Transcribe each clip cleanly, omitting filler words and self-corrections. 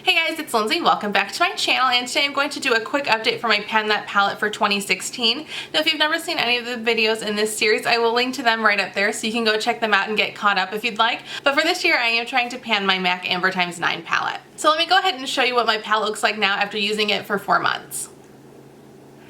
Hey guys, it's Lindsay. Welcome back to my channel, and today I'm going to do a quick update for my Pan That palette for 2016. Now if you've never seen any of the videos in this series, I will link to them right up there so you can go check them out and get caught up if you'd like. But for this year, I am trying to pan my MAC Amber x9 palette. So let me go ahead and show you what my palette looks like now after using it for 4 months.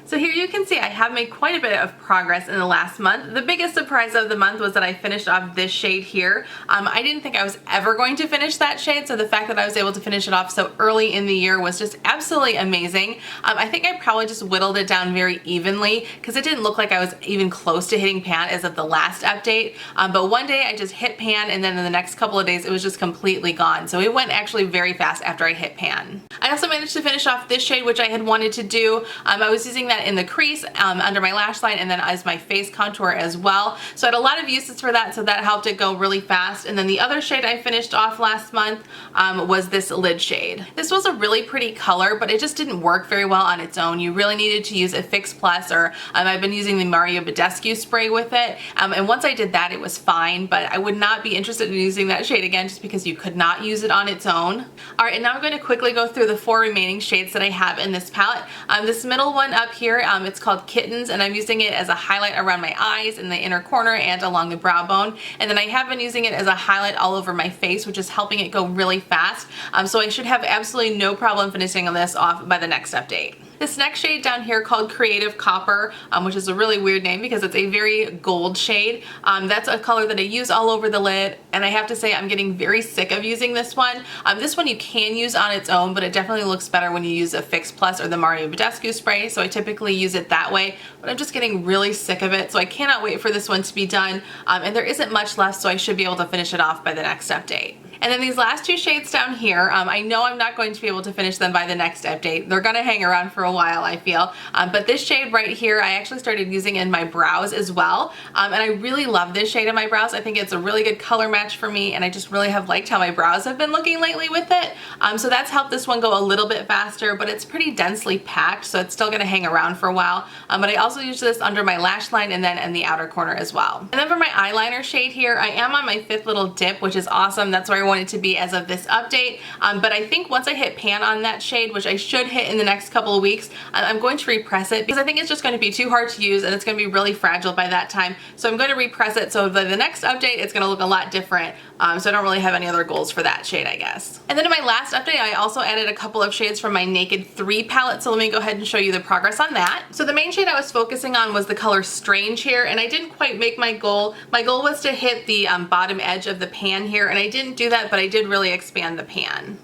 So here you can see I have made quite a bit of progress in the last month. The biggest surprise of the month was that I finished off this shade here. I didn't think I was ever going to finish that shade, so the fact that I was able to finish it off so early in the year was just absolutely amazing. I think I probably just whittled it down very evenly because it didn't look like I was even close to hitting pan as of the last update. But one day I just hit pan, and then in the next couple of days it was just completely gone. So it went actually very fast after I hit pan. I also managed to finish off this shade, which I had wanted to do. I was using that in the crease under my lash line and then as my face contour as well. So I had a lot of uses for that, so that helped it go really fast. And then the other shade I finished off last month was this lid shade. This was a really pretty color, but it just didn't work very well on its own. You really needed to use a Fix Plus, or I've been using the Mario Badescu spray with it. And once I did that, it was fine, but I would not be interested in using that shade again just because you could not use it on its own. All right, and now I'm going to quickly go through the 4 remaining shades that I have in this palette. This middle one up here, it's called Kittens, and I'm using it as a highlight around my eyes in the inner corner and along the brow bone. And then I have been using it as a highlight all over my face, which is helping it go really fast. So I should have absolutely no problem finishing this off by the next update. This next shade down here called Creative Copper, which is a really weird name because it's a very gold shade. That's a color that I use all over the lid, and I have to say I'm getting very sick of using this one. This one you can use on its own, but it definitely looks better when you use a Fix Plus or the Mario Badescu spray, so I typically use it that way, but I'm just getting really sick of it, so I cannot wait for this one to be done. And there isn't much left, so I should be able to finish it off by the next update. And then these last 2 shades down here, I know I'm not going to be able to finish them by the next update. They're gonna hang around for a while, I feel. But this shade right here, I actually started using in my brows as well. And I really love this shade in my brows. I think it's a really good color match for me, and I just really have liked how my brows have been looking lately with it. So that's helped this one go a little bit faster, but it's pretty densely packed, so it's still gonna hang around for a while. But I also use this under my lash line and then in the outer corner as well. And then for my eyeliner shade here, I am on my 5th little dip, which is awesome. That's where I want it to be as of this update. But I think once I hit pan on that shade, which I should hit in the next couple of weeks, I'm going to repress it because I think it's just going to be too hard to use and it's going to be really fragile by that time. So I'm going to repress it so by the next update it's going to look a lot different. So I don't really have any other goals for that shade, I guess. And then in my last update, I also added a couple of shades from my Naked 3 palette, so let me go ahead and show you the progress on that. So the main shade I was focusing on was the color Strange here, and I didn't quite make my goal. My goal was to hit the bottom edge of the pan here, and I didn't do that, but I did really expand the pan.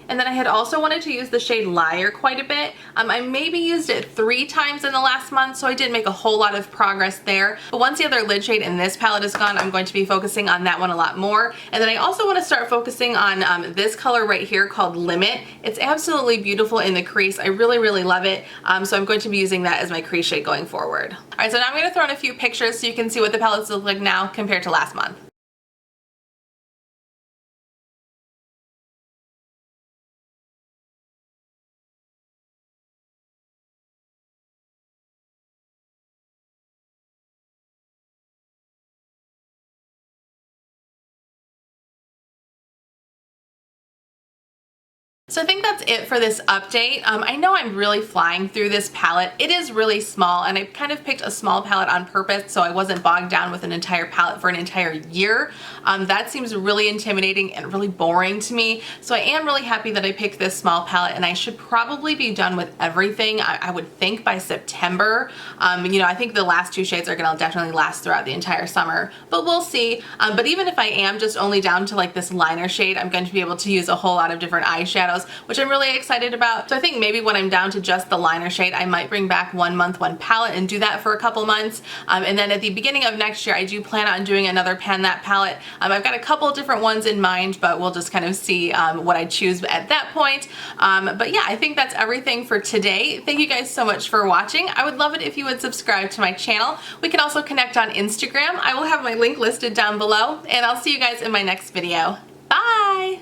And then I had also wanted to use the shade Liar quite a bit. I maybe used it 3 times in the last month, so I didn't make a whole lot of progress there. But once the other lid shade in this palette is gone, I'm going to be focusing on that one a lot more. And then I also want to start focusing on this color right here called Limit. It's absolutely beautiful in the crease. I really, really love it. So I'm going to be using that as my crease shade going forward. All right, so now I'm going to throw in a few pictures so you can see what the palettes look like now compared to last month. So I think that's it for this update. I know I'm really flying through this palette. It is really small, and I kind of picked a small palette on purpose so I wasn't bogged down with an entire palette for an entire year. That seems really intimidating and really boring to me. So I am really happy that I picked this small palette, and I should probably be done with everything, I would think, by September. You know, I think the last 2 shades are gonna definitely last throughout the entire summer, but we'll see. But even if I am just only down to like this liner shade, I'm going to be able to use a whole lot of different eyeshadows, which I'm really excited about. So I think maybe when I'm down to just the liner shade, I might bring back 1 month, 1 palette and do that for a couple months. And then at the beginning of next year, I do plan on doing another Pan That palette. I've got a couple of different ones in mind, but we'll just kind of see what I choose at that point. But yeah, I think that's everything for today. Thank you guys so much for watching. I would love it if you would subscribe to my channel. We can also connect on Instagram. I will have my link listed down below, and I'll see you guys in my next video. Bye!